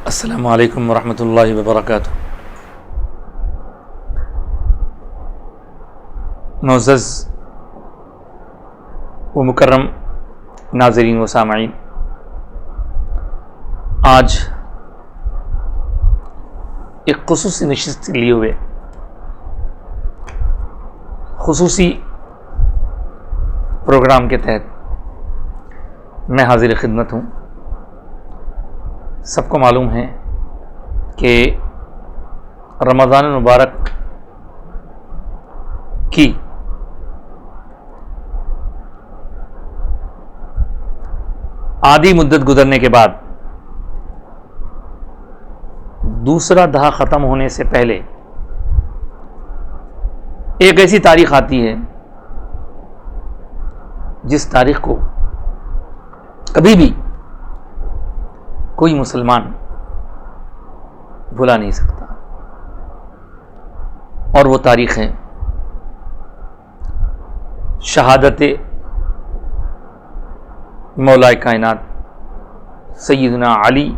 السلام علیکم ورحمۃ اللہ وبرکاتہ۔ معزز و مکرم ناظرین و سامعین، آج ایک خصوصی نشست لیے ہوئے خصوصی پروگرام کے تحت میں حاضر خدمت ہوں۔ سب کو معلوم ہے کہ رمضان المبارک کی آدھی مدت گزرنے کے بعد دوسرا دہا ختم ہونے سے پہلے ایک ایسی تاریخ آتی ہے جس تاریخ کو کبھی بھی کوئی مسلمان بھلا نہیں سکتا، اور وہ تاریخ ہے شہادت مولا کائنات سیدنا علی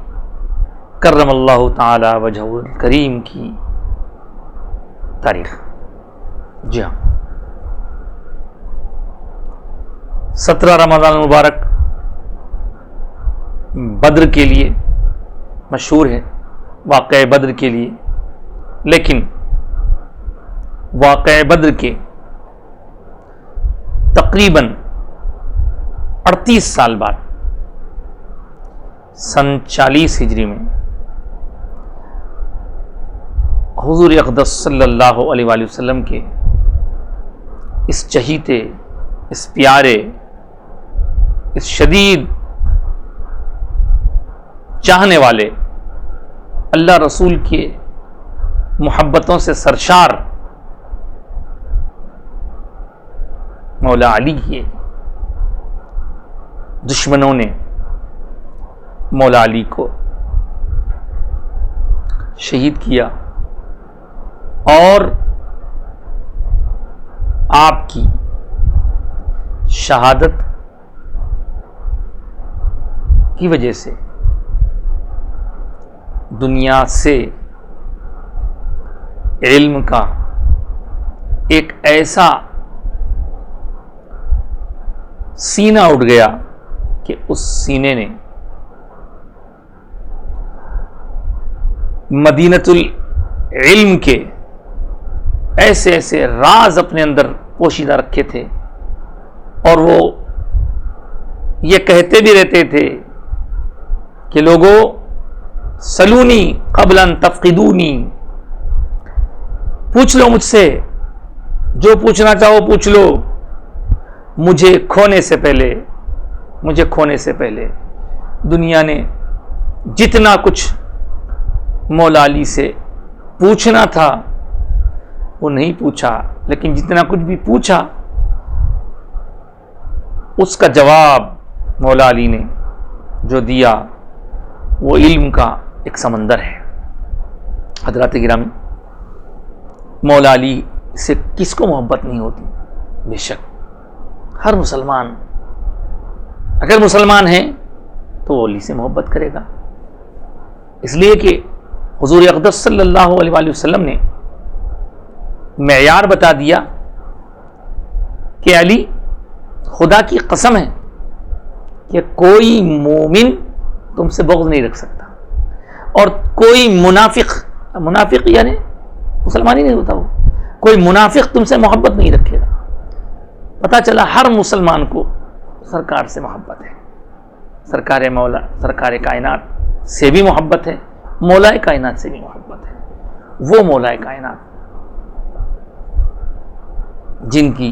کرم اللہ تعالی وجہہ الکریم کی تاریخ۔ جی ہاں، 17 رمضان المبارک بدر کے لیے مشہور ہے، واقعہ بدر کے لیے، لیکن واقعہ بدر کے تقریباً 38 سال بعد سن 40 ہجری میں حضور اقدس صلی اللہ علیہ وآلہ وسلم کے اس چہیتے، اس پیارے، اس شدید چاہنے والے اللہ رسول کے محبتوں سے سرشار مولا علی کے دشمنوں نے مولا علی کو شہید کیا، اور آپ کی شہادت کی وجہ سے دنیا سے علم کا ایک ایسا سینہ اٹھ گیا کہ اس سینے نے مدینۃ العلم کے ایسے ایسے راز اپنے اندر پوشیدہ رکھے تھے، اور وہ یہ کہتے بھی رہتے تھے کہ لوگوں سلونی قبل ان تفقدونی، پوچھ لو مجھ سے، جو پوچھنا چاہو پوچھ لو، مجھے کھونے سے پہلے دنیا نے جتنا کچھ مولا علی سے پوچھنا تھا وہ نہیں پوچھا، لیکن جتنا کچھ بھی پوچھا اس کا جواب مولا علی نے جو دیا وہ علم کا ایک سمندر ہے۔ حضرات گرامی، مولا علی سے کس کو محبت نہیں ہوتی؟ بے شک ہر مسلمان، اگر مسلمان ہے تو وہ علی سے محبت کرے گا، اس لیے کہ حضور اقدس صلی اللہ علیہ وآلہ وسلم نے معیار بتا دیا کہ علی، خدا کی قسم ہے کہ کوئی مومن تم سے بغض نہیں رکھ سکتا، اور کوئی منافق یعنی مسلمان ہی نہیں ہوتا، وہ کوئی منافق تم سے محبت نہیں رکھے گا۔ پتہ چلا ہر مسلمان کو سرکار سے محبت ہے، سرکار مولا، سرکار کائنات سے بھی محبت ہے، مولا کائنات سے بھی محبت ہے۔ وہ مولا کائنات جن کی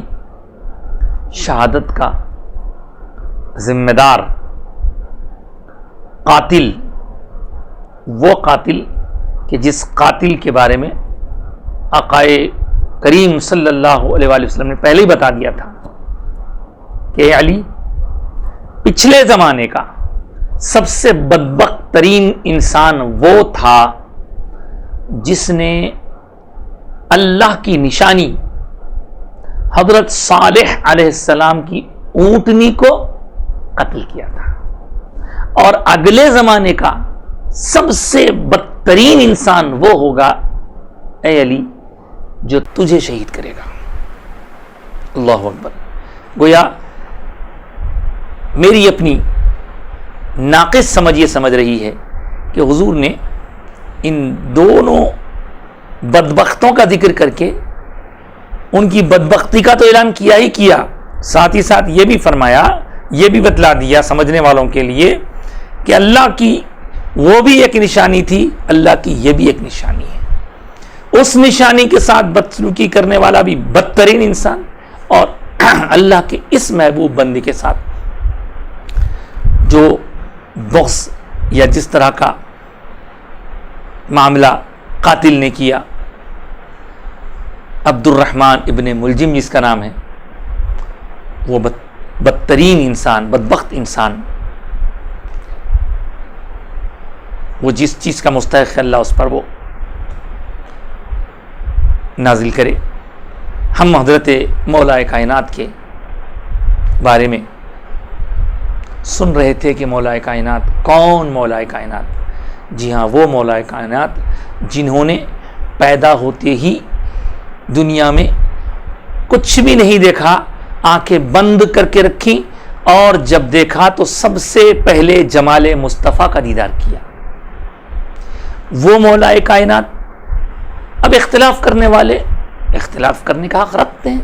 شہادت کا ذمہ دار قاتل، وہ قاتل کہ جس قاتل کے بارے میں آقائے کریم صلی اللہ علیہ وآلہ وسلم نے پہلے ہی بتا دیا تھا کہ علی پچھلے زمانے کا سب سے بدبخت ترین انسان وہ تھا جس نے اللہ کی نشانی حضرت صالح علیہ السلام کی اونٹنی کو قتل کیا تھا، اور اگلے زمانے کا سب سے بدترین انسان وہ ہوگا اے علی جو تجھے شہید کرے گا. اللہ اکبر. گویا میری اپنی ناقص سمجھ یہ سمجھ رہی ہے کہ حضور نے ان دونوں بدبختوں کا ذکر کر کے ان کی بدبختی کا تو اعلان کیا ہی کیا، ساتھ ہی ساتھ یہ بھی فرمایا، یہ بھی بتلا دیا سمجھنے والوں کے لیے کہ اللہ کی وہ بھی ایک نشانی تھی، اللہ کی یہ بھی ایک نشانی ہے. اس نشانی کے ساتھ بدسلوکی کرنے والا بھی بدترین انسان، اور اللہ کے اس محبوب بندے کے ساتھ جو بغض یا جس طرح کا معاملہ قاتل نے کیا، عبد الرحمن ابن ملجم جس کا نام ہے، وہ بدترین انسان، بدبخت انسان، وہ جس چیز کا مستحق ہے اللہ اس پر وہ نازل کرے. ہم حضرت مولا کائنات کے بارے میں سن رہے تھے کہ مولا کائنات کون؟ مولا کائنات، جی ہاں وہ مولا کائنات جنہوں نے پیدا ہوتے ہی دنیا میں کچھ بھی نہیں دیکھا، آنکھیں بند کر کے رکھی، اور جب دیکھا تو سب سے پہلے جمال مصطفیٰ کا دیدار کیا. وہ مولا کائنات. اب اختلاف کرنے والے اختلاف کرنے کا حق رکھتے ہیں،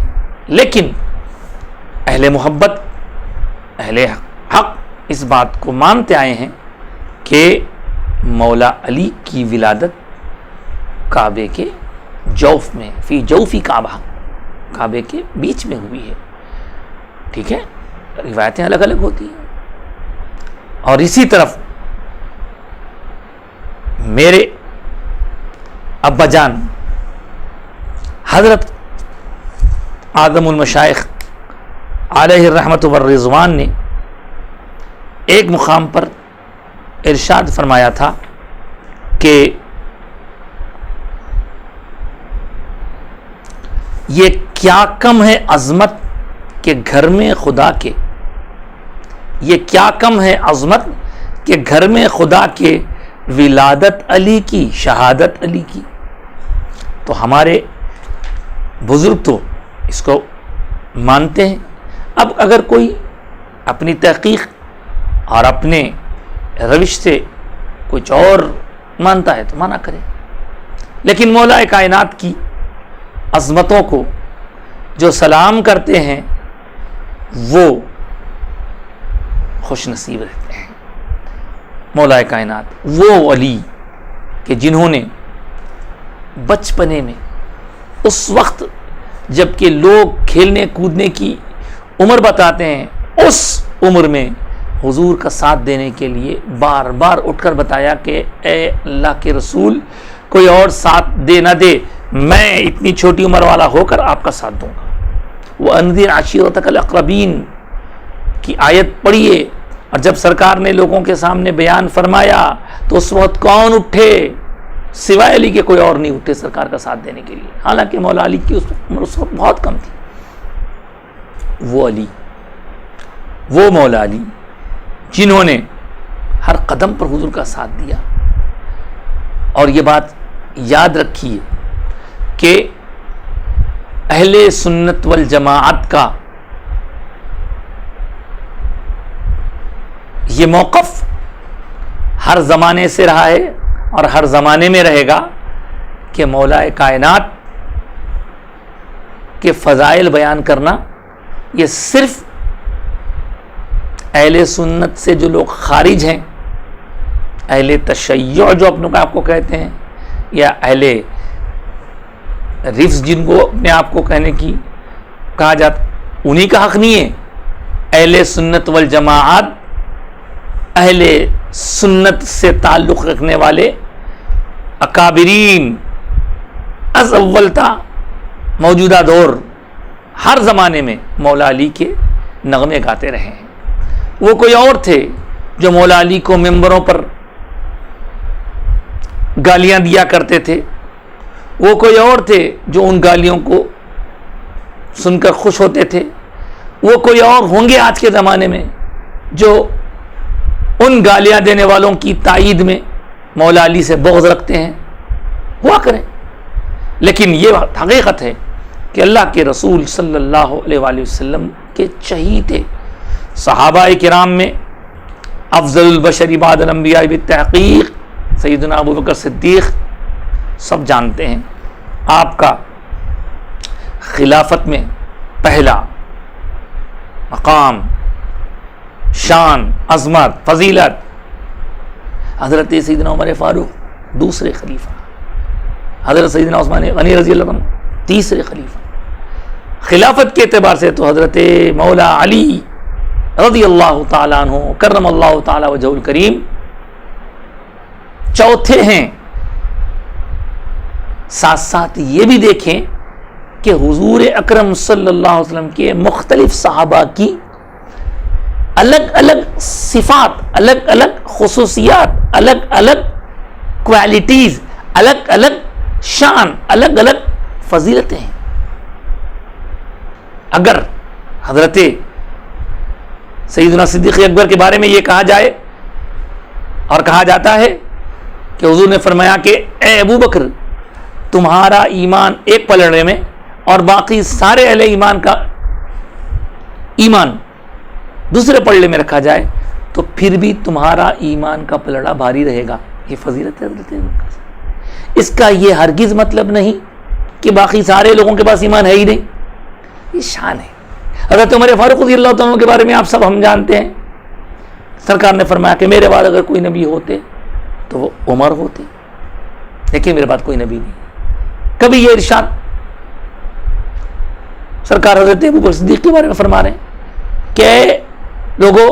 لیکن اہل محبت، اہل حق اس بات کو مانتے آئے ہیں کہ مولا علی کی ولادت کعبے کے جوف میں، فی جوفی کعبہ، کعبے کے بیچ میں ہوئی ہے. ٹھیک ہے، روایتیں الگ الگ ہوتی ہیں. اور اسی طرف میرے ابا جان حضرت اعظم المشائخ علیہ الرحمت والرضوان نے ایک مقام پر ارشاد فرمایا تھا کہ یہ کیا کم ہے عظمت کہ گھر میں خدا کے، یہ کیا کم ہے عظمت کہ گھر میں خدا کے ولادت علی کی، شہادت علی کی. تو ہمارے بزرگ تو اس کو مانتے ہیں. اب اگر کوئی اپنی تحقیق اور اپنے روش سے کچھ اور مانتا ہے تو مانا کرے، لیکن مولا کائنات کی عظمتوں کو جو سلام کرتے ہیں وہ خوش نصیب رہتے ہیں. مولا کائنات وہ علی کہ جنہوں نے بچپنے میں، اس وقت جب کہ لوگ کھیلنے کودنے کی عمر بتاتے ہیں، اس عمر میں حضور کا ساتھ دینے کے لیے بار بار اٹھ کر بتایا کہ اے اللہ کے رسول، کوئی اور ساتھ دے نہ دے، میں اتنی چھوٹی عمر والا ہو کر آپ کا ساتھ دوں گا. وَأَنذِرْ عَشِيرَتَكَ الْأَقْرَبِينَ کی آیت پڑھیے، اور جب سرکار نے لوگوں کے سامنے بیان فرمایا تو اس وقت کون اٹھے؟ سوائے علی کے کوئی اور نہیں اٹھے سرکار کا ساتھ دینے کے لیے، حالانکہ مولا علی کی عمر اس وقت بہت کم تھی. وہ علی، وہ مولا علی جنہوں نے ہر قدم پر حضور کا ساتھ دیا. اور یہ بات یاد رکھیے کہ اہل سنت والجماعت کا یہ موقف ہر زمانے سے رہا ہے اور ہر زمانے میں رہے گا کہ مولا کائنات کے فضائل بیان کرنا یہ صرف اہل سنت سے جو لوگ خارج ہیں، اہل تشیع جو اپنوں کا آپ کو کہتے ہیں، یا اہل رفض جن کو اپنے آپ کو کہنے کی کہا جاتا، انہی کا حق نہیں ہے. اہل سنت والجماعت، اہل سنت سے تعلق رکھنے والے اکابرین از اول تا موجودہ دور ہر زمانے میں مولا علی کے نغمے گاتے رہے ہیں. وہ کوئی اور تھے جو مولا علی کو ممبروں پر گالیاں دیا کرتے تھے، وہ کوئی اور تھے جو ان گالیوں کو سن کر خوش ہوتے تھے، وہ کوئی اور ہوں گے آج کے زمانے میں جو ان گالیاں دینے والوں کی تائید میں مولا علی سے بغض رکھتے ہیں ہوا کریں، لیکن یہ حقیقت ہے کہ اللہ کے رسول صلی اللہ علیہ وآلہ وسلم کے چہیتے صحابہ کرام میں افضل البشر بعد الانبیاء بالتحقیق سیدنا ابو بکر صدیق سب جانتے ہیں، آپ کا خلافت میں پہلا مقام، شان، عظمت، فضیلت، حضرت سیدنا عمر فاروق دوسرے خلیفہ، حضرت سیدنا عثمان غنی رضی اللہ عنہ تیسرے خلیفہ، خلافت کے اعتبار سے تو حضرت مولا علی رضی اللہ تعالیٰ عنہ کرم اللہ تعالیٰ وجہہ الکریم چوتھے ہیں۔ ساتھ ساتھ یہ بھی دیکھیں کہ حضور اکرم صلی اللہ علیہ وسلم کے مختلف صحابہ کی الگ الگ صفات، الگ الگ خصوصیات، الگ الگ کوالٹیز، الگ الگ شان، الگ الگ فضیلتیں ہیں۔ اگر حضرت سیدنا صدیق اکبر کے بارے میں یہ کہا جائے اور کہا جاتا ہے کہ حضور نے فرمایا کہ اے ابو بکر، تمہارا ایمان ایک پلڑے میں اور باقی سارے اہل ایمان کا ایمان دوسرے پلڑے میں رکھا جائے تو پھر بھی تمہارا ایمان کا پلڑا بھاری رہے گا۔ یہ فضیلت ہے حضرت ابو بکر۔ اس کا یہ ہرگز مطلب نہیں کہ باقی سارے لوگوں کے پاس ایمان ہے ہی نہیں، یہ شان ہے۔ حضرت عمر فاروق رضی اللہ عنہ کے بارے میں آپ سب ہم جانتے ہیں، سرکار نے فرمایا کہ میرے بعد اگر کوئی نبی ہوتے تو وہ عمر ہوتے، لیکن میرے بعد کوئی نبی نہیں۔ کبھی یہ ارشاد سرکار حضرت ابو بکر صدیق کے بارے میں فرما رہے ہیں کہ لوگوں،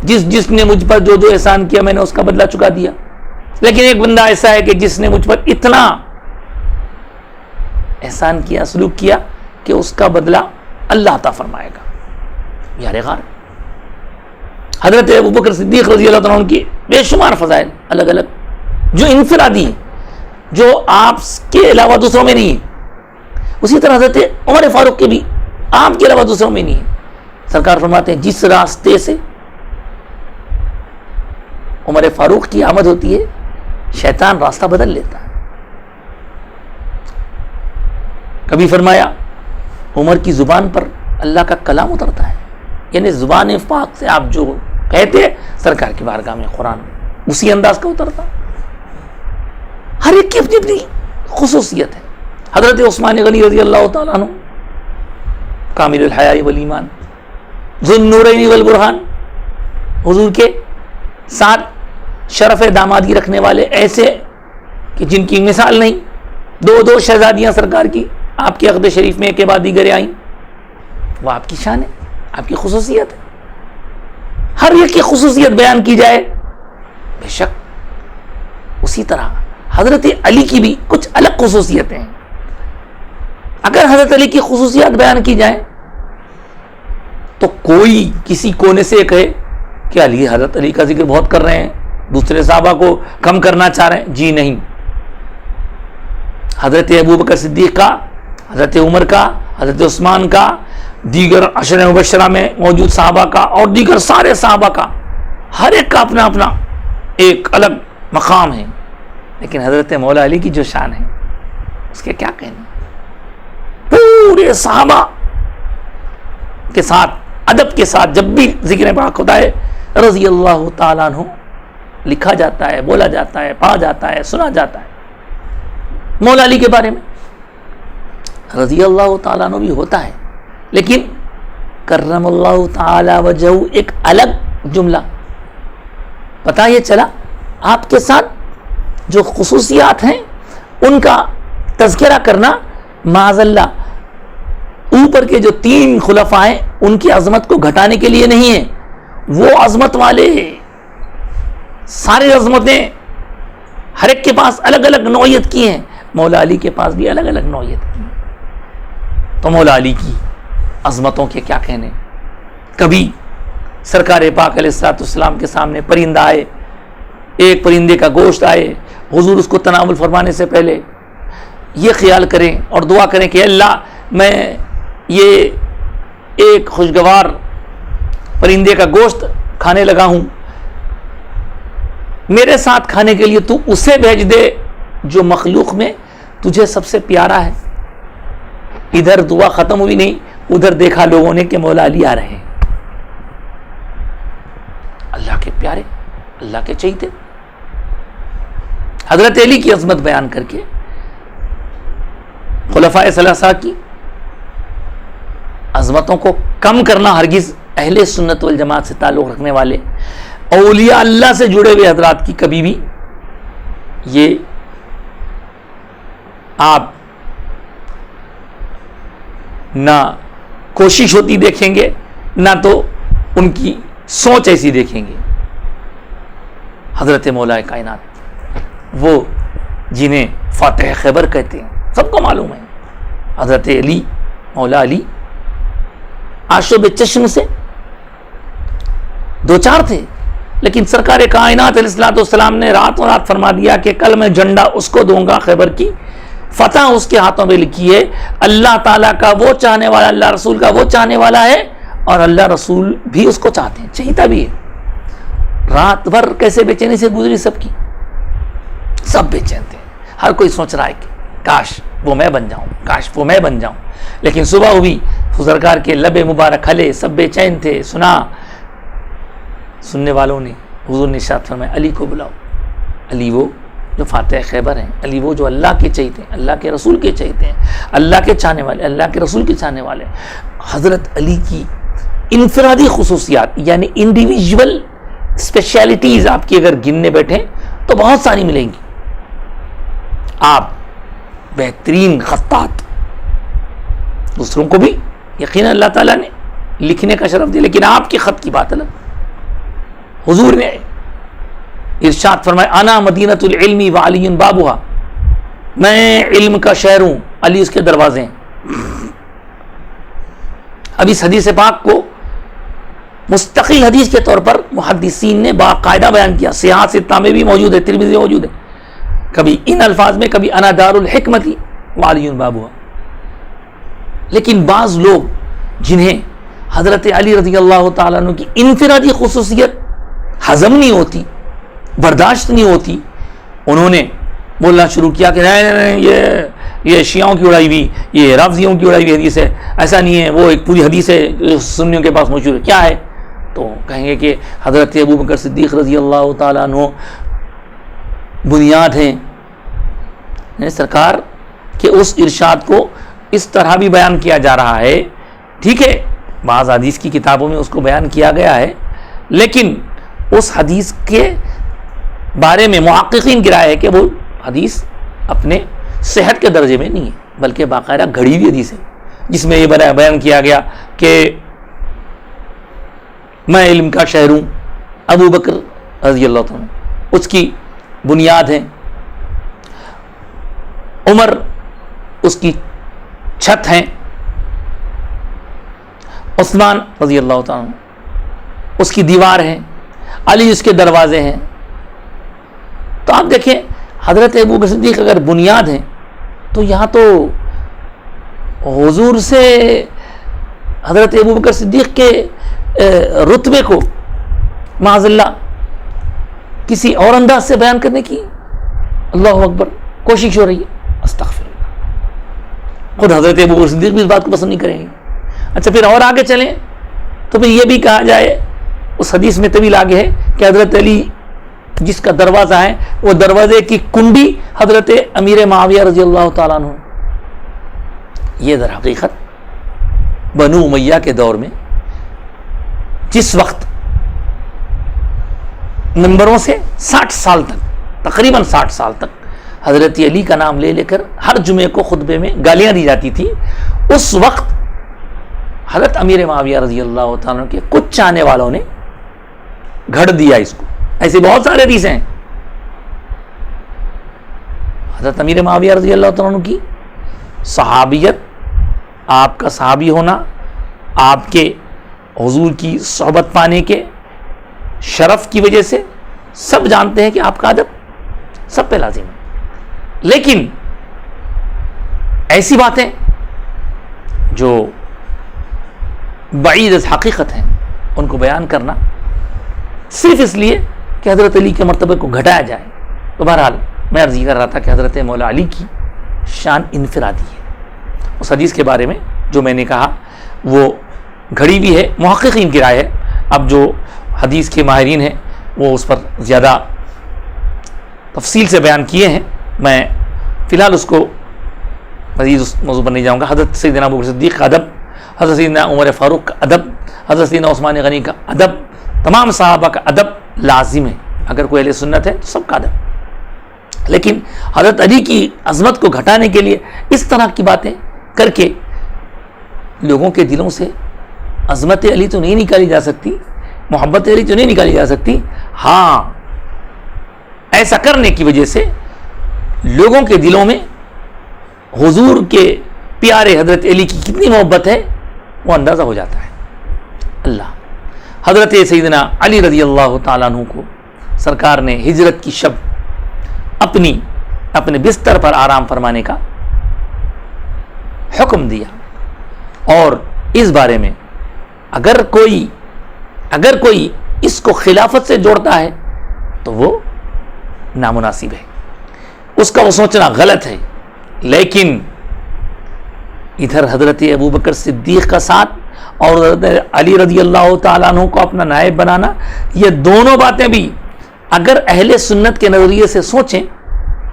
جس نے مجھ پر جو جو احسان کیا میں نے اس کا بدلہ چکا دیا، لیکن ایک بندہ ایسا ہے کہ جس نے مجھ پر اتنا احسان کیا، سلوک کیا کہ اس کا بدلہ اللہ عطا فرمائے گا۔ یار غار حضرت ابو بکر صدیق رضی اللہ عنہ کی بے شمار فضائل الگ الگ جو انفرادی ہیں، جو آپ کے علاوہ دوسروں میں نہیں ہے، اسی طرح حضرت عمر فاروق کے بھی آپ کے علاوہ دوسروں میں نہیں ہے۔ سرکار فرماتے ہیں جس راستے سے عمر فاروق کی آمد ہوتی ہے شیطان راستہ بدل لیتا ہے۔ کبھی فرمایا عمر کی زبان پر اللہ کا کلام اترتا ہے، یعنی زبان پاک سے آپ جو کہتے ہیں سرکار کی بارگاہ میں قرآن اسی انداز کا اترتا۔ ہر ایک کی اپنی اپنی خصوصیت ہے۔ حضرت عثمان غنی رضی اللہ تعالیٰ عنہ کامل الحیاء والایمان، ذو النورین والبرہان، حضور کے ساتھ شرف دامادی رکھنے والے ایسے کہ جن کی مثال نہیں، دو شہزادیاں سرکار کی آپ کے عقد شریف میں ایک کے بعد دیگر آئیں، وہ آپ کی شان ہے، آپ کی خصوصیت ہے۔ ہر ایک کی خصوصیت بیان کی جائے بے شک اسی طرح حضرت علی کی بھی کچھ الگ خصوصیتیں ہیں۔ اگر حضرت علی کی خصوصیات بیان کی جائیں تو کوئی کسی کونے سے کہے کہ حضرت علی کا ذکر بہت کر رہے ہیں، دوسرے صحابہ کو کم کرنا چاہ رہے ہیں، جی نہیں۔ حضرت ابو بکر صدیق کا، حضرت عمر کا، حضرت عثمان کا، دیگر عشرہ مبشرہ میں موجود صحابہ کا اور دیگر سارے صحابہ کا، ہر ایک کا اپنا اپنا ایک الگ مقام ہے، لیکن حضرت مولا علی کی جو شان ہے اس کے کیا کہنے۔ پورے صحابہ کے ساتھ ادب کے ساتھ جب بھی ذکر پاک ہوتا ہے رضی اللہ تعالیٰ عنہ لکھا جاتا ہے، بولا جاتا ہے، پڑھا جاتا ہے، سنا جاتا ہے۔ مولا علی کے بارے میں رضی اللہ تعالیٰ عنہ بھی ہوتا ہے، لیکن کرم اللہ تعالی وجہہ ایک الگ جملہ۔ پتہ یہ چلا آپ کے ساتھ جو خصوصیات ہیں ان کا تذکرہ کرنا معاذ اللہ اوپر کے جو 3 خلفاء ہیں ان کی عظمت کو گھٹانے کے لیے نہیں ہے، وہ عظمت والے ساری عظمتیں ہر ایک کے پاس الگ الگ نوعیت کی ہیں، مولا علی کے پاس بھی الگ الگ نوعیت کی ہیں۔ تو مولا علی کی عظمتوں کے کیا کہنے۔ کبھی سرکار پاک علیہ الصلوۃ والسلام کے سامنے پرندہ آئے، ایک پرندے کا گوشت آئے، حضور اس کو تناول فرمانے سے پہلے یہ خیال کریں اور دعا کریں کہ اللہ میں یہ ایک خوشگوار پرندے کا گوشت کھانے لگا ہوں، میرے ساتھ کھانے کے لیے تو اسے بھیج دے جو مخلوق میں تجھے سب سے پیارا ہے. ادھر دعا ختم ہوئی نہیں, ادھر دیکھا لوگوں نے کہ مولا علی آ رہے ہیں, اللہ کے پیارے, اللہ کے چہیتے. حضرت علی کی عظمت بیان کر کے خلفائے ثلاثہ کی عظمتوں کو کم کرنا ہرگز اہل سنت والجماعت سے تعلق رکھنے والے اولیاء اللہ سے جڑے ہوئے حضرات کی کبھی بھی یہ آپ نہ کوشش ہوتی دیکھیں گے, نہ تو ان کی سوچ ایسی دیکھیں گے. حضرت مولا کائنات, وہ جنہیں فاتح خیبر کہتے ہیں, سب کو معلوم ہے. حضرت علی, مولا علی آشوب چشم سے دو چار تھے, لیکن سرکار کائنات علیہ الصلوۃ والسلام نے رات و رات فرما دیا کہ کل میں جھنڈا اس کو دوں گا, خیبر کی فتح اس کے ہاتھوں میں لکھی ہے. اللہ تعالیٰ کا وہ چاہنے والا, اللہ رسول کا وہ چاہنے والا ہے, اور اللہ رسول بھی اس کو چاہتے ہیں, چاہتا بھی ہے. رات بھر کیسے بے چینی سے گزری سب کی, سب بے چین تھے. ہر کوئی سوچ رہا ہے کہ کاش وہ میں بن جاؤں, کاش وہ میں بن جاؤں. لیکن صبح ہوئی, سرکار کے لب مبارک کھلے, سب بے چین تھے. سننے والوں نے حضور نے ارشاد فرمایا علی کو بلاؤ. علی وہ جو فاتح خیبر ہیں, علی وہ جو اللہ کے چہیتے ہیں, اللہ کے رسول کے چہیتے ہیں, اللہ کے چاہنے والے, اللہ کے رسول کے چاہنے والے. حضرت علی کی انفرادی خصوصیات یعنی انڈیویجول اسپیشلٹیز آپ کی اگر گننے بیٹھیں تو بہت ساری ملیں گی. آپ بہترین خطاط, دوسروں کو بھی یقینا اللہ تعالیٰ نے لکھنے کا شرف دیا, لیکن آپ کے خط کی بات الگ. حضور نے ارشاد فرمایا انا مدینۃ العلم وعلی بابها, میں علم کا شہر ہوں, علی اس کے دروازے ہیں. اب اس حدیث پاک کو مستقل حدیث کے طور پر محدثین نے باقاعدہ بیان کیا, صحاح ستہ میں بھی موجود ہے, ترمذی میں موجود ہے, کبھی ان الفاظ میں, کبھی انا دار الحکمت وعلی بابها. لیکن بعض لوگ جنہیں حضرت علی رضی اللہ تعالیٰ عنہ کی انفرادی خصوصیت ہضم نہیں ہوتی, برداشت نہیں ہوتی, انہوں نے بولنا شروع کیا کہ نہیں یہ شیعوں کی اڑائی ہوئی, یہ رافضیوں کی اڑائی ہوئی حدیث ہے, ایسا نہیں ہے, وہ ایک پوری حدیث ہے جو سنیوں کے پاس مشہور ہے. کیا ہے؟ تو کہیں گے کہ حضرت ابو بکر صدیق رضی اللہ تعالیٰ عنہ بنیاد ہیں. سرکار کے اس ارشاد کو اس طرح بھی بیان کیا جا رہا ہے, ٹھیک ہے, بعض حدیث کی کتابوں میں اس کو بیان کیا گیا ہے, لیکن اس حدیث کے بارے میں محققین کی رائے ہے کہ وہ حدیث اپنے صحت کے درجے میں نہیں ہے, بلکہ باقاعدہ گھڑی ہوئی حدیث ہے, جس میں یہ بیان کیا گیا کہ میں علم کا شہر ہوں, ابو بکر رضی اللہ عنہ اس کی بنیاد ہے, عمر اس کی چھت ہیں, عثمان رضی اللہ تعالیٰ عنہ اس کی دیوار ہے, علی اس کے دروازے ہیں. تو آپ دیکھیں حضرت ابو بکر صدیق اگر بنیاد ہیں تو یہاں تو حضور سے حضرت ابو بکر صدیق کے رتبے کو معاذ اللہ کسی اور انداز سے بیان کرنے کی اللہ اکبر کوشش ہو رہی ہے. استغفر اللہ, خود حضرت ابو بکر صدیق بھی اس بات کو پسند نہیں کریں گے. اچھا پھر اور آگے چلیں تو پھر یہ بھی کہا جائے, اس حدیث میں طویل آگے ہے کہ حضرت علی جس کا دروازہ ہے وہ دروازے کی کنڈی حضرت امیر معاویہ رضی اللہ تعالیٰ عنہ. یہ در حقیقت بنو امیہ کے دور میں جس وقت نمبروں سے 60 سال تک, تقریباً 60 سال تک حضرت علی کا نام لے لے کر ہر جمعے کو خطبے میں گالیاں دی جاتی تھی, اس وقت حضرت امیر معاویہ رضی اللہ تعالیٰ کے کچھ چاہنے والوں نے گھڑ دیا اس کو. ایسے بہت سارے حدیثیں ہیں. حضرت امیر معاویہ رضی اللہ تعالیٰ کی صحابیت, آپ کا صحابی ہونا, آپ کے حضور کی صحبت پانے کے شرف کی وجہ سے سب جانتے ہیں کہ آپ کا ادب سب پہ لازم ہے. لیکن ایسی باتیں جو بعید از حقیقت ہیں ان کو بیان کرنا صرف اس لیے کہ حضرت علی کے مرتبے کو گھٹایا جائے. تو بہرحال میں عرض یہ کر رہا تھا کہ حضرت مولا علی کی شان انفرادی ہے. اس حدیث کے بارے میں جو میں نے کہا وہ گھڑی بھی ہے, محققین کی رائے ہے. اب جو حدیث کے ماہرین ہیں وہ اس پر زیادہ تفصیل سے بیان کیے ہیں, میں فی الحال اس کو مزید اس موضوع پر نہیں جاؤں گا. حضرت سیدنا ابوبکر صدیق کا ادب, حضرت سیدنا عمر فاروق کا ادب, حضرت سیدنا عثمان غنی کا ادب, تمام صحابہ کا ادب لازم ہے. اگر کوئی اہل سنت ہے تو سب کا ادب. لیکن حضرت علی کی عظمت کو گھٹانے کے لیے اس طرح کی باتیں کر کے لوگوں کے دلوں سے عظمت علی تو نہیں نکالی جا سکتی, محبت علی تو نہیں نکالی جا سکتی. ہاں, ایسا کرنے کی وجہ سے لوگوں کے دلوں میں حضور کے پیارے حضرت علی کی کتنی محبت ہے وہ اندازہ ہو جاتا ہے. اللہ حضرت سیدنا علی رضی اللہ تعالیٰ عنہ کو سرکار نے ہجرت کی شب اپنے بستر پر آرام فرمانے کا حکم دیا, اور اس بارے میں اگر کوئی اس کو خلافت سے جوڑتا ہے تو وہ نامناسب ہے, اس کا وہ سوچنا غلط ہے. لیکن ادھر حضرت ابوبکر صدیق کا ساتھ اور حضرت علی رضی اللہ تعالیٰ عنہ کو اپنا نائب بنانا, یہ دونوں باتیں بھی اگر اہل سنت کے نظریے سے سوچیں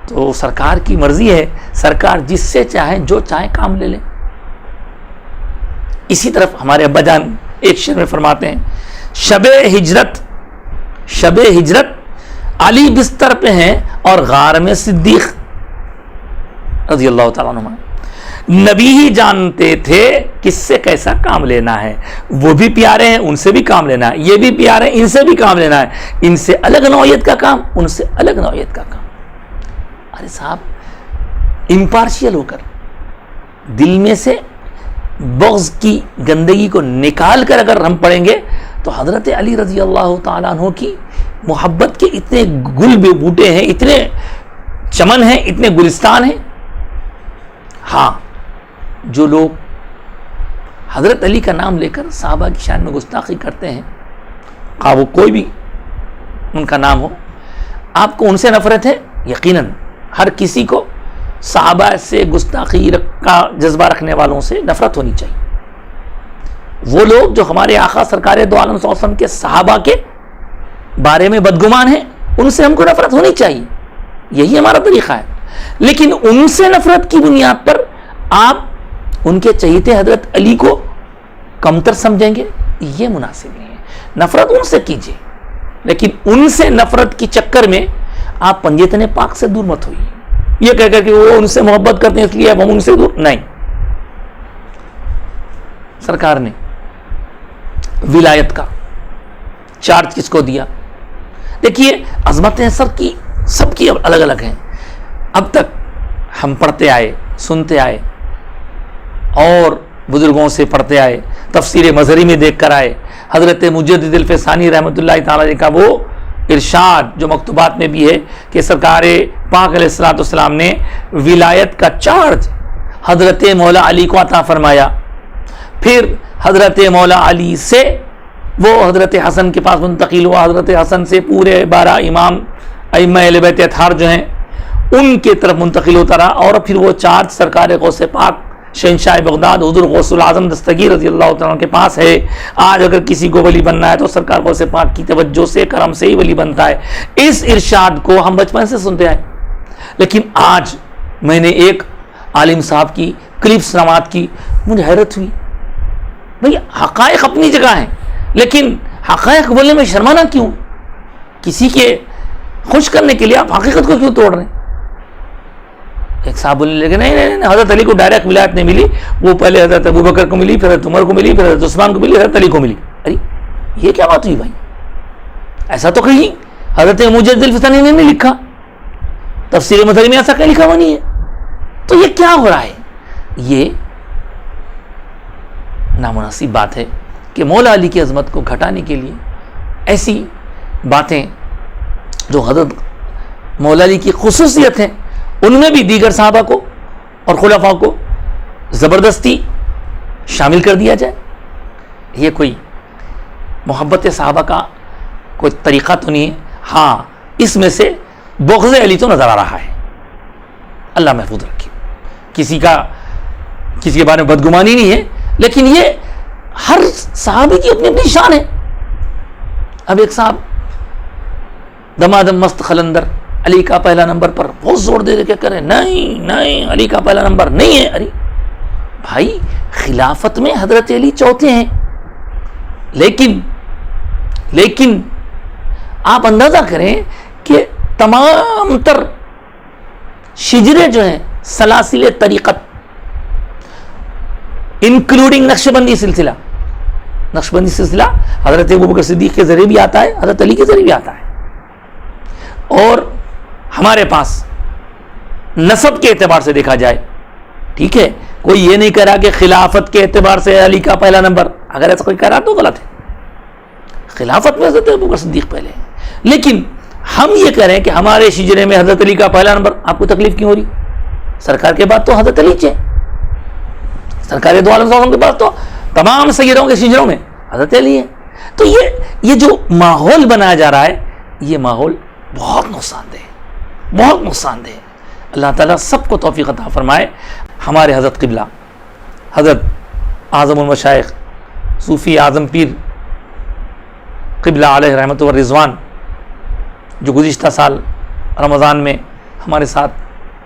تو سرکار کی مرضی ہے, سرکار جس سے چاہیں جو چاہیں کام لے لیں. اسی طرف ہمارے ابا جان ایک شعر میں فرماتے ہیں, شب ہجرت علی بستر پہ ہیں اور غار میں صدیق رضی اللہ تعالیٰ عنہ. نبی ہی جانتے تھے کس سے کیسا کام لینا ہے, وہ بھی پیارے ہیں ان سے بھی کام لینا ہے, یہ بھی پیارے ہیں ان سے بھی کام لینا ہے, ان سے الگ نوعیت کا کام, ان سے الگ نوعیت کا کام. ارے صاحب, امپارشل ہو کر دل میں سے بغض کی گندگی کو نکال کر اگر ہم پڑھیں گے تو حضرت علی رضی اللہ تعالیٰ عنہ کی محبت کے اتنے گل بوٹے ہیں, اتنے چمن ہیں, اتنے گلستان ہیں. ہاں, جو لوگ حضرت علی کا نام لے کر صحابہ کی شان میں گستاخی کرتے ہیں, خواہ وہ کوئی بھی ان کا نام ہو, آپ کو ان سے نفرت ہے. یقیناً ہر کسی کو صحابہ سے گستاخی کا جذبہ رکھنے والوں سے نفرت ہونی چاہیے. وہ لوگ جو ہمارے آقا سرکار دو عالم صلی اللہ علیہ وسلم کے صحابہ کے بارے میں بدگمان ہیں, ان سے ہم کو نفرت ہونی چاہیے, یہی ہمارا طریقہ ہے. لیکن ان سے نفرت کی بنیاد پر آپ ان کے چہیتے حضرت علی کو کمتر سمجھیں گے, یہ مناسب نہیں ہے. نفرت ان سے کیجیے, لیکن ان سے نفرت کی چکر میں آپ پنجتن پاک سے دور مت ہوئیے, یہ کہہ کر کہ وہ ان سے محبت کرتے ہیں اس لیے اب ہم ان سے دور نہیں. سرکار نے ولایت کا چارج کس کو دیا؟ دیکھیے, عظمتیں سب کی الگ الگ ہیں. اب تک ہم پڑھتے آئے, سنتے آئے, اور بزرگوں سے پڑھتے آئے, تفسیر مظہری میں دیکھ کر آئے. حضرت مجدد الفسانی رحمۃ اللہ تعالی کا وہ ارشاد جو مکتوبات میں بھی ہے کہ سرکار پاک علیہ الصلوۃ والسلام نے ولایت کا چارج حضرت مولا علی کو عطا فرمایا, پھر حضرت مولا علی سے وہ حضرت حسن کے پاس منتقل ہوا, حضرت حسن سے پورے 12 امام ائمہ اہل بیت اطہار جو ہیں ان کے طرف منتقل ہوتا رہا, اور پھر وہ چارج سرکار غوث پاک شہنشاہ بغداد حضور غوث العظم دستگیر رضی اللہ تعالیٰ کے پاس ہے. آج اگر کسی کو ولی بننا ہے تو سرکار غوث پاک کی توجہ سے, کرم سے ہی ولی بنتا ہے. اس ارشاد کو ہم بچپن سے سنتے آئے. لیکن آج میں نے ایک عالم صاحب کی کلپ سماعت کی, مجھے حیرت ہوئی. بھئی حقائق اپنی جگہ ہیں, لیکن حقائق بولنے میں شرمانا کیوں؟ کسی کے خوش کرنے کے لیے آپ حقیقت کو کیوں توڑ رہے ہیں؟ ایک صاحب بولنے لگے نہیں, حضرت علی کو ڈائریکٹ ولایت نہیں ملی, وہ پہلے حضرت ابوبکر کو ملی, پھر حضرت عمر کو ملی, پھر حضرت عثمان کو ملی, حضرت علی کو ملی. ارے یہ کیا بات ہوئی بھائی؟ ایسا تو کہیں حضرت مجدد الفسانی نے نہیں لکھا, تفسیر مظہری میں ایسا کہیں لکھا ہوا نہیں ہے. تو یہ کیا ہو رہا ہے؟ یہ نامناسب بات ہے کہ مولا علی کی عظمت کو گھٹانے کے لیے ایسی باتیں جو حضرت مولا علی کی خصوصیت ہیں ان میں بھی دیگر صحابہ کو اور خلفاء کو زبردستی شامل کر دیا جائے. یہ کوئی محبت صحابہ کا کوئی طریقہ تو نہیں ہے. ہاں اس میں سے بغض علی تو نظر آ رہا ہے. اللہ محفوظ رکھے. کسی کے بارے میں بدگمانی نہیں ہے، لیکن یہ ہر صحابی کی اپنی اپنی شان ہے. اب ایک صاحب دمادم مست خلندر علی کا پہلا نمبر پر بہت زور دے کے کرے، نہیں علی کا پہلا نمبر نہیں ہے. ارے بھائی خلافت میں حضرت علی چوتھے ہیں، لیکن آپ اندازہ کریں کہ تمام تر شجرے جو ہیں سلاسل طریقت انکلوڈنگ نقشبندی سلسلہ حضرت ابوبکر صدیق کے ذریعے بھی آتا ہے، حضرت علی کے ذریعے بھی آتا ہے. اور ہمارے پاس نسب کے اعتبار سے دیکھا جائے، ٹھیک ہے، کوئی یہ نہیں کہہ رہا کہ خلافت کے اعتبار سے علی کا پہلا نمبر، اگر ایسا کوئی کہہ رہا تو غلط ہے. خلافت میں حضرت ابوبکر صدیق پہلے ہیں، لیکن ہم یہ کہہ رہے ہیں کہ ہمارے شجرے میں حضرت علی کا پہلا نمبر. آپ کو تکلیف کیوں ہو رہی؟ سرکار کے بعد تو حضرت علی ہے، سرکار دو عالم صلی اللہ علیہ وسلم کے بعد تو تمام سیدوں کے شجروں میں حضرت علی ہے. تو یہ جو ماحول بنایا جا رہا ہے، یہ ماحول بہت نقصان دہ ہے. اللہ تعالیٰ سب کو توفیق عطا فرمائے. ہمارے حضرت قبلہ حضرت اعظم المشائخ صوفی اعظم پیر قبلہ علیہ رحمت و رضوان، جو گزشتہ سال رمضان میں ہمارے ساتھ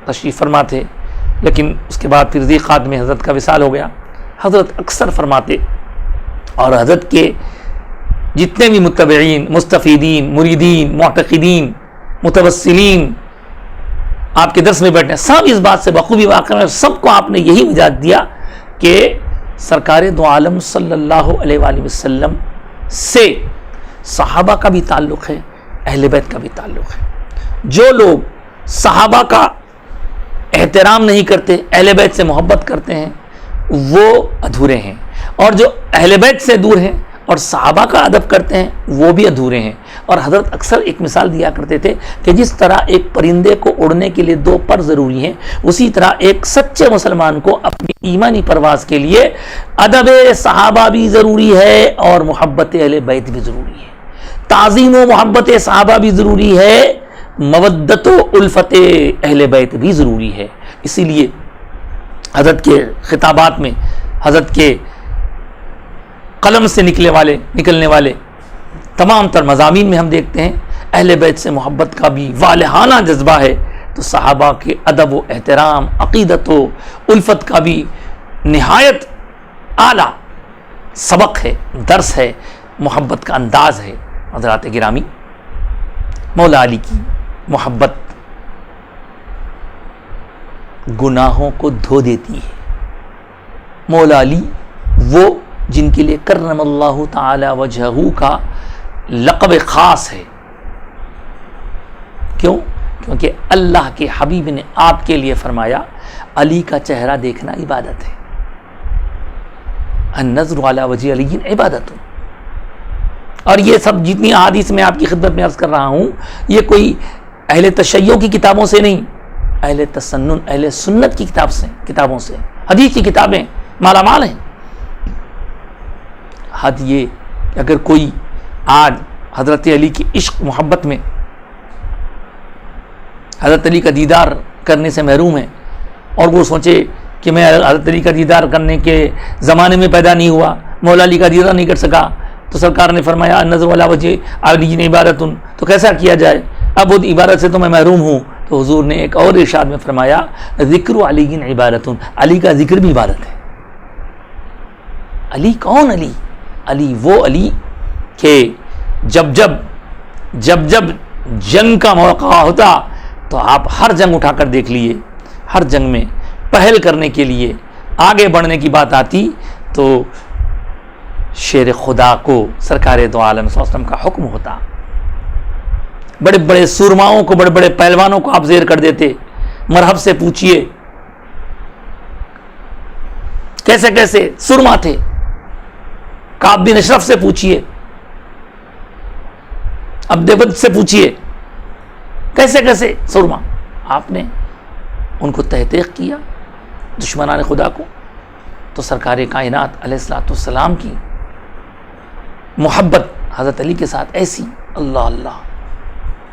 تشریف فرما تھے، لیکن اس کے بعد پھر ذیقات میں حضرت کا وصال ہو گیا. حضرت اکثر فرماتے، اور حضرت کے جتنے بھی متبعین، مستفیدین، مریدین، معتقدین، متوسلین آپ کے درس میں بیٹھے سب اس بات سے بخوبی واقع ہیں. سب کو آپ نے یہی مجاز دیا کہ سرکار دو عالم صلی اللہ علیہ وآلہ وسلم سے صحابہ کا بھی تعلق ہے، اہل بیت کا بھی تعلق ہے. جو لوگ صحابہ کا احترام نہیں کرتے، اہل بیت سے محبت کرتے ہیں، وہ ادھورے ہیں، اور جو اہل بیت سے دور ہیں اور صحابہ کا ادب کرتے ہیں وہ بھی ادھورے ہیں. اور حضرت اکثر ایک مثال دیا کرتے تھے کہ جس طرح ایک پرندے کو اڑنے کے لیے دو پر ضروری ہیں، اسی طرح ایک سچے مسلمان کو اپنی ایمانی پرواز کے لیے ادب صحابہ بھی ضروری ہے اور محبت اہل بیت بھی ضروری ہے، تعظیم و محبت صحابہ بھی ضروری ہے، مودت و الفت اہل بیت بھی ضروری ہے. اسی لیے حضرت کے خطابات میں، حضرت کے قلم سے نکلنے والے تمام تر مضامین میں ہم دیکھتے ہیں اہل بیت سے محبت کا بھی والہانہ جذبہ ہے. تو صحابہ کے ادب و احترام، عقیدت و الفت کا بھی نہایت اعلیٰ سبق ہے، درس ہے، محبت کا انداز ہے. حضرات گرامی، مولا علی کی محبت گناہوں کو دھو دیتی ہے. مولا علی وہ جن کے لیے کرم اللہ تعالی وجہہ کا لقب خاص ہے. کیوں؟ کیونکہ اللہ کے حبیب نے آپ کے لیے فرمایا علی کا چہرہ دیکھنا عبادت ہے. النظر علی وجہ علی عبادت. اور یہ سب جتنی احادیث میں آپ کی خدمت میں عرض کر رہا ہوں، یہ کوئی اہل تشیع کی کتابوں سے نہیں، اہل تسنن، اہل سنت کی کتابوں سے، حدیث کی کتابیں مالا مال ہیں. حد یہ کہ اگر کوئی آج حضرت علی کی عشق محبت میں حضرت علی کا دیدار کرنے سے محروم ہے، اور وہ سوچے کہ میں حضرت علی کا دیدار کرنے کے زمانے میں پیدا نہیں ہوا، مولا علی کا دیدار نہیں کر سکا، تو سرکار نے فرمایا نظر علی وجہ علی عبادت، تو کیسا کیا جائے، اب وہ عبادت سے تو میں محروم ہوں. تو حضور نے ایک اور ارشاد میں فرمایا ذکر علی عبادت، علی کا ذکر بھی عبادت ہے. علی کون علی؟ علی وہ علی کہ جب جب جنگ کا موقع ہوتا تو آپ ہر جنگ اٹھا کر دیکھ لیے، ہر جنگ میں پہل کرنے کے لیے آگے بڑھنے کی بات آتی تو شیر خدا کو سرکار دو عالم صلی اللہ علیہ وسلم کا حکم ہوتا. بڑے بڑے سورماؤں کو، بڑے بڑے پہلوانوں کو آپ زیر کر دیتے. مرحب سے پوچھئے کیسے کیسے سرما تھے، کعب بن اشرف سے پوچھئے، عبد سے پوچھئے کیسے کیسے سرما. آپ نے ان کو تحقیق کیا دشمنان خدا کو. تو سرکار کائنات علیہ الصلوۃ والسلام کی محبت حضرت علی کے ساتھ ایسی، اللہ اللہ،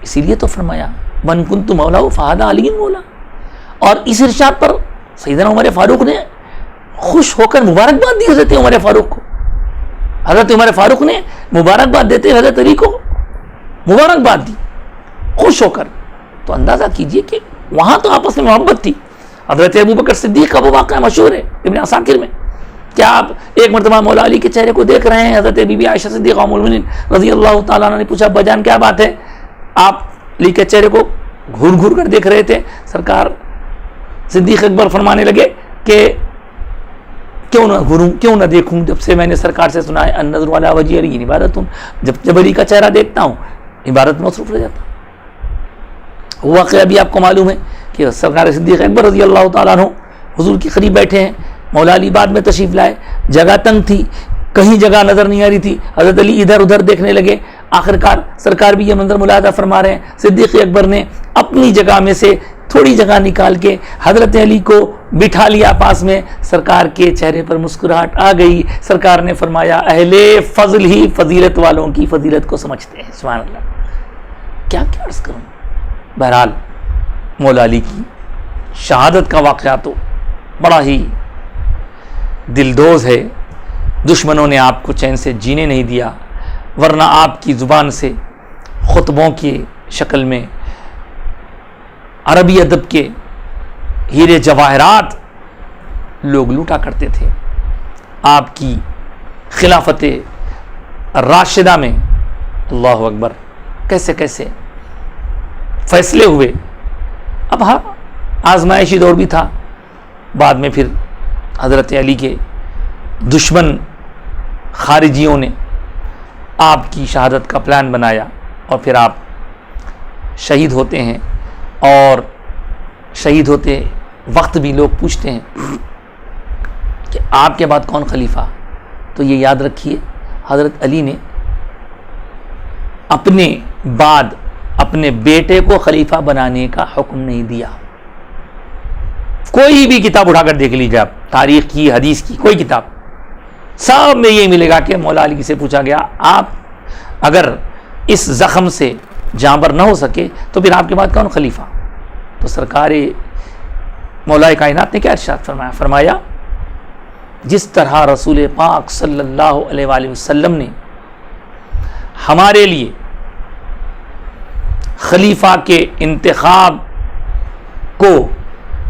اسی لیے تو فرمایا من کنت مولا فہذا علی مولا. اور اس ارشاد پر سیدنا عمر فاروق نے خوش ہو کر مبارکباد دی حضرت عمر فاروق کو. حضرت عمر فاروق نے مبارکباد دیتے حضرت علی کو مبارکباد دی خوش ہو کر. تو اندازہ کیجئے کہ وہاں تو آپس میں محبت تھی. حضرت ابوبکر صدیق کا وہ واقعہ مشہور ہے ابن عساکر میں کہ آپ ایک مرتبہ مولا علی کے چہرے کو دیکھ رہے ہیں. حضرت بی بی عائشہ صدیقہ ام المؤمنین رضی اللہ تعالیٰ عنہ نے پوچھا ابا جان کیا بات ہے؟ آپ علی کے چہرے کو گھور گھور کر دیکھ رہے تھے. سرکار صدیق اکبر فرمانے لگے کہ کیوں نہ گھوروں کیوں نہ دیکھوں، جب سے میں نے سرکار سے سنا ہے النظر علی وجہ علی عبادت، جب علی کا چہرہ دیکھتا ہوں عبادت میں مصروف رہ جاتا ہوں. واقعہ بھی آپ کو معلوم ہے کہ سرکار صدیق اکبر رضی اللہ تعالیٰ عنہ حضور کے قریب بیٹھے ہیں. مولا علی بعد میں تشریف لائے، جگہ تنگ تھی، کہیں جگہ نظر نہیں آ رہی تھی. حضرت علی ادھر ادھر دیکھنے لگے. آخرکار سرکار بھی یہ منظر ملاحظہ فرما رہے ہیں. صدیق اکبر نے اپنی جگہ میں سے تھوڑی جگہ نکال کے حضرت علی کو بٹھا لیا پاس میں. سرکار کے چہرے پر مسکراہٹ آ گئی. سرکار نے فرمایا اہل فضل ہی فضیلت والوں کی فضیلت کو سمجھتے ہیں. سبحان اللہ. کیا عرض کروں. بہرحال مولا علی کی شہادت کا واقعہ تو بڑا ہی دلدوز ہے. دشمنوں نے آپ کو چین سے جینے نہیں دیا، ورنہ آپ کی زبان سے خطبوں کی شکل میں عربی ادب کے ہیرے جواہرات لوگ لوٹا کرتے تھے. آپ کی خلافت راشدہ میں اللہ اکبر کیسے کیسے فیصلے ہوئے. اب ہاں آزمائشی دور بھی تھا. بعد میں پھر حضرت علی کے دشمن خارجیوں نے آپ کی شہادت کا پلان بنایا اور پھر آپ شہید ہوتے ہیں. اور شہید ہوتے وقت بھی لوگ پوچھتے ہیں کہ آپ کے بعد کون خلیفہ؟ تو یہ یاد رکھیے حضرت علی نے اپنے بعد اپنے بیٹے کو خلیفہ بنانے کا حکم نہیں دیا. کوئی بھی کتاب اٹھا کر دیکھ لیجیے آپ، تاریخ کی، حدیث کی، کوئی کتاب، سب میں یہ ملے گا کہ مولا علی سے پوچھا گیا آپ اگر اس زخم سے جانبر نہ ہو سکے تو پھر آپ کے بعد کون خلیفہ؟ تو سرکار مولا کائنات نے کیا ارشاد فرمایا؟ فرمایا جس طرح رسول پاک صلی اللہ علیہ وآلہ وسلم نے ہمارے لیے خلیفہ کے انتخاب کو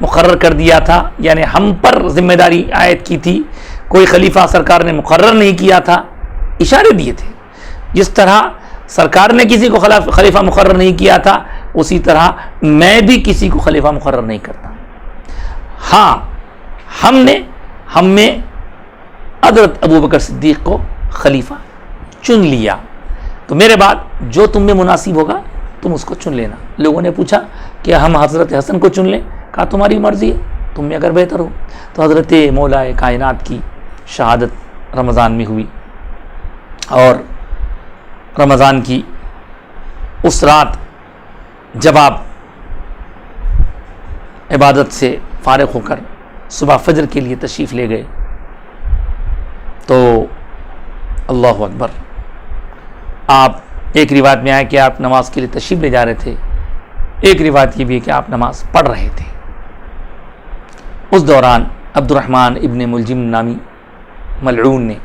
مقرر کر دیا تھا، یعنی ہم پر ذمہ داری عائد کی تھی، کوئی خلیفہ سرکار نے مقرر نہیں کیا تھا، اشارے دیے تھے. جس طرح سرکار نے کسی کو خلیفہ مقرر نہیں کیا تھا، اسی طرح میں بھی کسی کو خلیفہ مقرر نہیں کرتا. ہاں ہم میں حضرت ابوبکر صدیق کو خلیفہ چن لیا، تو میرے بعد جو تم میں مناسب ہوگا تم اس کو چن لینا. لوگوں نے پوچھا کہ ہم حضرت حسن کو چن لیں؟ کہا تمہاری مرضی ہے، تم میں اگر بہتر ہو. تو حضرت مولا کائنات کی شہادت رمضان میں ہوئی، اور رمضان کی اس رات جب آپ عبادت سے فارغ ہو کر صبح فجر کے لیے تشریف لے گئے تو اللہ اکبر، آپ ایک روایت میں آئے کہ آپ نماز کے لیے تشریف لے جا رہے تھے، ایک روایت یہ بھی ہے کہ آپ نماز پڑھ رہے تھے. اس دوران عبد الرحمن ابن ملجم نامی ملعون نے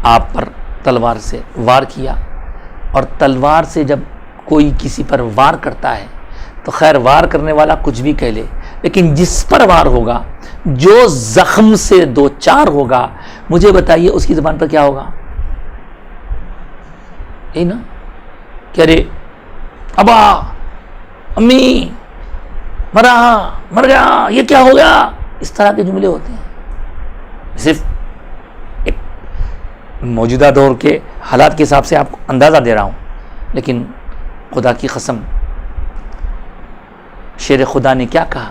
آپ پر تلوار سے وار کیا. اور تلوار سے جب کوئی کسی پر وار کرتا ہے تو خیر وار کرنے والا کچھ بھی کہہ لے، لیکن جس پر وار ہوگا، جو زخم سے دو چار ہوگا، مجھے بتائیے اس کی زبان پر کیا ہوگا؟ اے نا کہ ارے ابا امی مر گیا، یہ کیا ہو گیا، اس طرح کے جملے ہوتے ہیں. صرف ایک موجودہ دور کے حالات کے حساب سے آپ کو اندازہ دے رہا ہوں، لیکن خدا کی قسم شیر خدا نے کیا کہا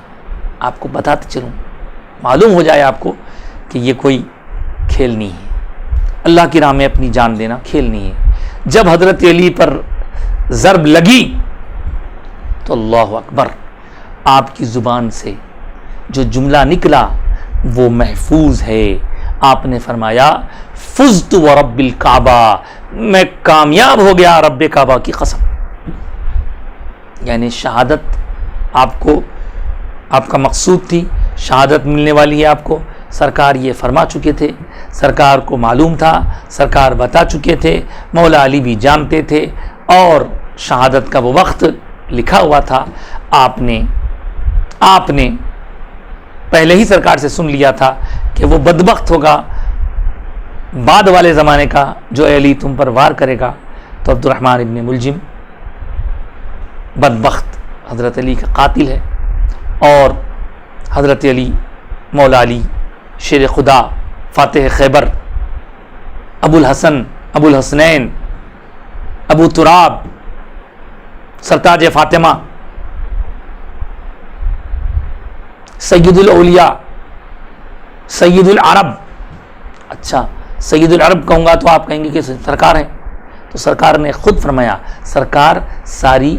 آپ کو بتاتے چلوں، معلوم ہو جائے آپ کو کہ یہ کوئی کھیل نہیں ہے. اللہ کی راہ میں اپنی جان دینا کھیل نہیں ہے. جب حضرت علی پر ضرب لگی تو اللہ اکبر، آپ کی زبان سے جو جملہ نکلا وہ محفوظ ہے. آپ نے فرمایا فزت ورب الکعبہ، میں کامیاب ہو گیا رب کعبہ کی قسم. یعنی شہادت آپ کا مقصود تھی، شہادت ملنے والی ہے آپ کو، سرکار یہ فرما چکے تھے، سرکار کو معلوم تھا، سرکار بتا چکے تھے، مولا علی بھی جانتے تھے، اور شہادت کا وہ وقت لکھا ہوا تھا۔ آپ نے پہلے ہی سرکار سے سن لیا تھا کہ وہ بدبخت ہوگا بعد والے زمانے کا جو علی تم پر وار کرے گا۔ تو عبد الرحمن ابن ملجم بدبخت حضرت علی کا قاتل ہے، اور حضرت علی، مولا علی شیر خدا، فاتح خیبر، ابو الحسنین، ابو تراب، سرتاج فاطمہ، سید الاولیاء، سید العرب۔ اچھا، سید العرب کہوں گا تو آپ کہیں گے کہ سرکار ہیں، تو سرکار نے خود فرمایا سرکار ساری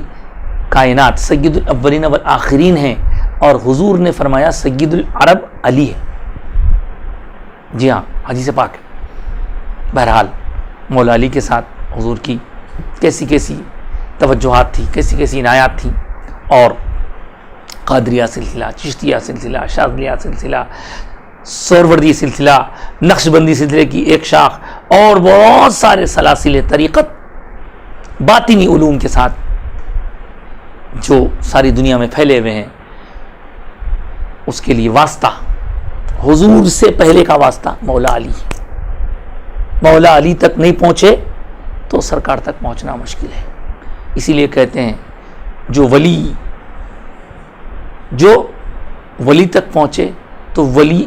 کائنات سید الاولین والآخرین ہیں، اور حضور نے فرمایا سید العرب علی ہے۔ جی ہاں، حدیث پاک ہے۔ بہرحال مولا علی کے ساتھ حضور کی کیسی کیسی توجہات تھی، کیسی کیسی عنایات تھیں، اور قادریہ سلسلہ، چشتیہ سلسلہ، شاذلیہ سلسلہ، سہروردی سلسلہ، نقش بندی سلسلے کی ایک شاخ، اور بہت سارے سلاسل طریقت باطنی علوم کے ساتھ جو ساری دنیا میں پھیلے ہوئے ہیں، اس کے لیے واسطہ حضور سے پہلے کا واسطہ مولا علی۔ مولا علی تک نہیں پہنچے تو سرکار تک پہنچنا مشکل ہے۔ اسی لیے کہتے ہیں جو ولی تک پہنچے تو ولی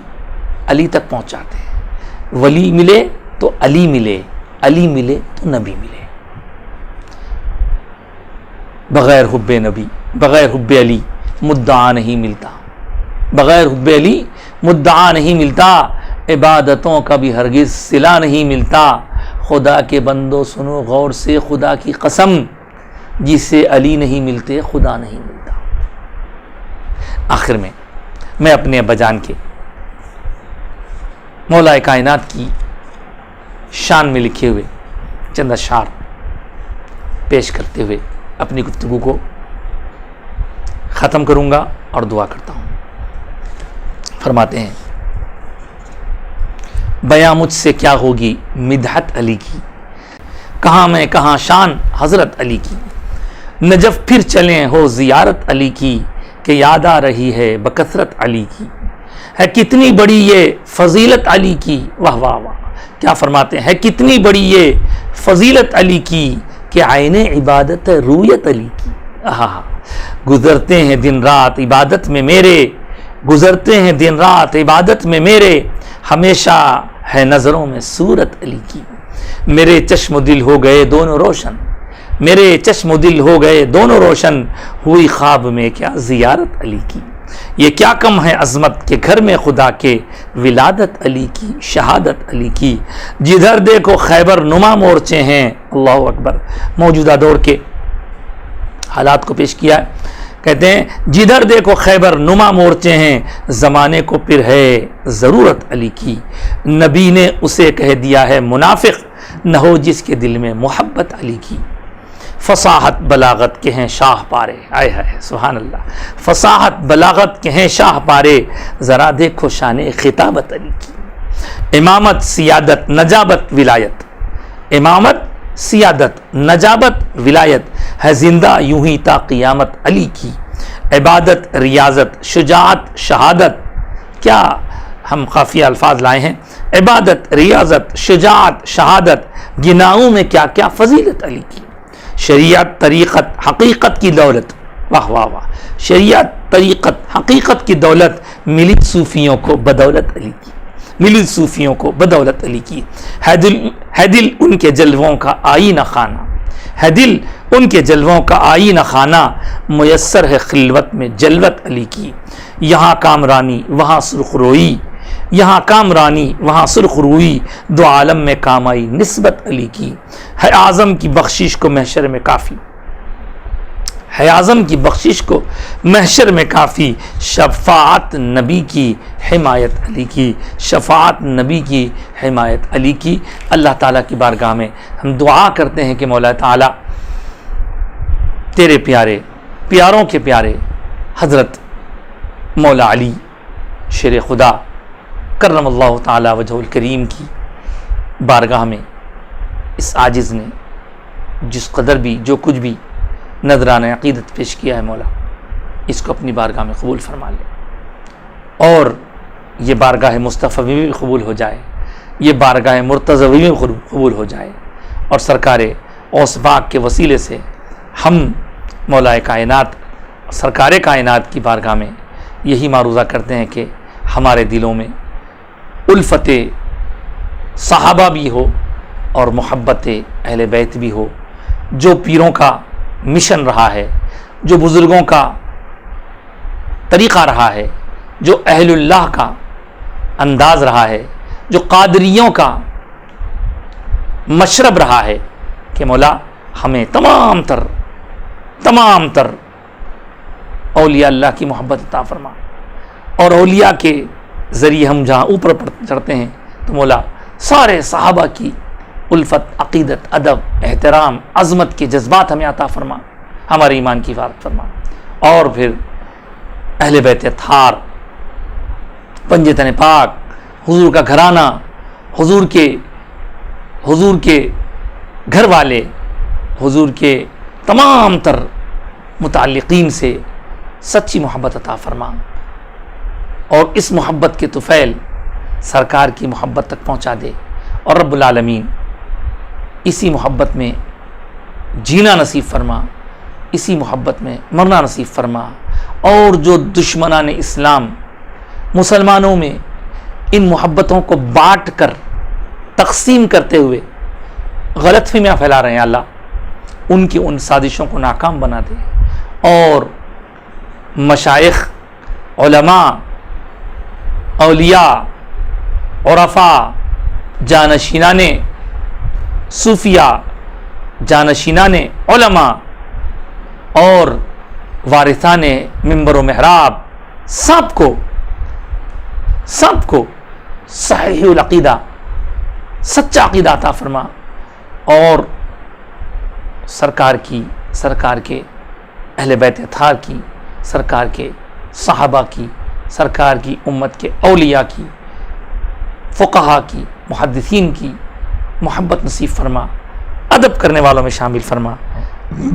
علی تک پہنچ جاتے ہیں، ولی ملے تو علی ملے، علی ملے تو نبی ملے۔ بغیر حب نبی، بغیر حب علی مدعا نہیں ملتا، بغیر حب علی مدعا نہیں ملتا، عبادتوں کا بھی ہرگز صلہ نہیں ملتا۔ خدا کے بندو سنو غور سے خدا کی قسم، جسے علی نہیں ملتے خدا نہیں ملتا۔ آخر میں اپنے ابا جان کے مولا کائنات کی شان میں لکھے ہوئے چند اشعار پیش کرتے ہوئے اپنی گفتگو کو ختم کروں گا اور دعا کرتا ہوں۔ فرماتے ہیں بیاں مجھ سے کیا ہوگی مدحت علی کی، کہاں میں کہاں شان حضرت علی کی، نجف پھر چلیں ہو زیارت علی کی، کہ یاد آ رہی ہے بکثرت علی کی، ہے کتنی بڑی یہ فضیلت علی کی۔ واہ واہ واہ، کیا فرماتے ہیں، ہے کتنی بڑی یہ فضیلت علی کی، کہ عین عبادت رویت علی کی۔ گزرتے ہیں دن رات عبادت میں میرے، گزرتے ہیں دن رات عبادت میں میرے، ہمیشہ ہے نظروں میں صورت علی کی، میرے چشم و دل ہو گئے دونوں روشن، میرے چشم و دل ہو گئے دونوں روشن، ہوئی خواب میں کیا زیارت علی کی، یہ کیا کم ہے عظمت کے گھر میں خدا کے، ولادت علی کی، شہادت علی کی، جدھر دیکھو خیبر نما مورچے ہیں۔ اللہ اکبر، موجودہ دور کے حالات کو پیش کیا ہے، کہتے ہیں جدھر دیکھو خیبر نما مورچے ہیں، زمانے کو پھر ہے ضرورت علی کی، نبی نے اسے کہہ دیا ہے منافق، نہ ہو جس کے دل میں محبت علی کی، فصاحت بلاغت کے ہیں شاہ پارے، آئے ہائے سبحان اللہ، فصاحت بلاغت کے ہیں شاہ پارے، ذرا دیکھو شان خطابت علی کی، امامت سیادت نجابت ولایت، امامت سیادت نجابت ولایت، ہے زندہ یوں ہی تا قیامت علی کی، عبادت ریاضت شجاعت شہادت، کیا ہم خافیہ الفاظ لائے ہیں، عبادت ریاضت شجاعت شہادت، گناؤں میں کیا کیا فضیلت علی کی، شریعت طریقت حقیقت کی دولت، واہ واہ واہ، شریعت طریقت حقیقت کی دولت، ملی صوفیوں کو بدولت علی کی، ملی صوفیوں کو بدولت علی کی، ہے دل ان کے جلووں کا آئینہ خانہ، ہے دل ان کے جلووں کا آئینہ خانہ، میسر ہے خلوت میں جلوت علی کی، یہاں کامرانی وہاں سرخ روئی، یہاں کامرانی وہاں سرخ روئی، دو عالم میں کام آئی نسبت علی کی، ہے اعظم کی بخشش کو محشر میں کافی، ہے اعظم کی بخشش کو محشر میں کافی، شفاعت نبی کی حمایت علی کی، شفاعت نبی کی حمایت علی کی۔ اللہ تعالیٰ کی بارگاہ میں ہم دعا کرتے ہیں کہ مولا تعالیٰ تیرے پیارے پیاروں کے پیارے حضرت مولا علی شیر خدا کرم اللہ تعالی وجہ الکریم کی بارگاہ میں اس عاجز نے جس قدر بھی جو کچھ بھی نذرانہ عقیدت پیش کیا ہے، مولا اس کو اپنی بارگاہ میں قبول فرما لے، اور یہ بارگاہ مصطفی میں بھی قبول ہو جائے، یہ بارگاہ مرتضوی میں قبول ہو جائے، اور سرکار اوس پاک کے وسیلے سے ہم مولا کائنات سرکار کائنات کی بارگاہ میں یہی معروضہ کرتے ہیں کہ ہمارے دلوں میں الفت صحابہ بھی ہو اور محبت اہل بیت بھی ہو، جو پیروں کا مشن رہا ہے، جو بزرگوں کا طریقہ رہا ہے، جو اہل اللہ کا انداز رہا ہے، جو قادریوں کا مشرب رہا ہے، کہ مولا ہمیں تمام تر اولیاء اللہ کی محبت عطا فرما، اور اولیاء کے ذریعے ہم جہاں اوپر چڑھتے ہیں تو مولا سارے صحابہ کی الفت، عقیدت، ادب، احترام، عظمت کے جذبات ہمیں عطا فرما، ہمارے ایمان کی حفاظت فرما، اور پھر اہل بیت اطہار، پنجتن پاک، حضور کا گھرانہ، حضور کے گھر والے، حضور کے تمام تر متعلقین سے سچی محبت عطا فرما، اور اس محبت کے طفیل سرکار کی محبت تک پہنچا دے، اور رب العالمین اسی محبت میں جینا نصیب فرما، اسی محبت میں مرنا نصیب فرما، اور جو دشمنان اسلام مسلمانوں میں ان محبتوں کو بانٹ کر تقسیم کرتے ہوئے غلط فہمیاں پھیلا رہے ہیں، اللہ ان کی ان سازشوں کو ناکام بنا دے، اور مشائخ، علماء، اولیاء، عرفاء، جانشینان صوفیاء، جانشینان علماء اور وارثان منبر و محراب سب کو صحیح العقیدہ، سچا عقیدہ عطا فرما، اور سرکار کے اہل بیت اطہار کی، سرکار کے صحابہ کی، سرکار کی امت کے اولیاء کی، فقہا کی، محدثین کی محبت نصیب فرما، ادب کرنے والوں میں شامل فرما،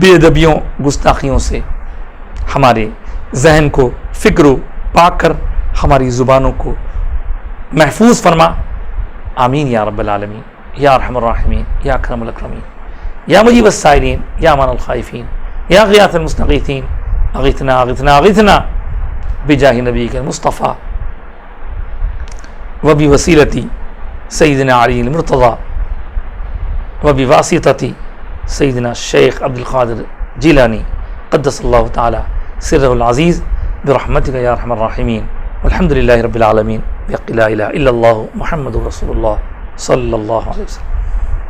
بے ادبیوں، گستاخیوں سے ہمارے ذہن کو فکر و پاک کر ہماری زبانوں کو محفوظ فرما، آمین یا رب العالمین، یا ارحم الراحمین، یا اکرم الاکرمین، یا مجیب السائلین، یا امان الخائفین، یا غیاث المستغیثین، اغثنا اغثنا اغثنا بجاہ نبی کے مصطفیٰ وبوسیلتی سیدنا علی المرتضی وبواسطتی سیدنا شیخ عبد القادر جیلانی قدس اللہ تعالی سرہ العزیز برحمتک یا ارحم الراحمین، والحمد للہ رب العالمین، بحق لا الہ الا اللہ محمد رسول اللہ صلی اللہ علیہ وسلم۔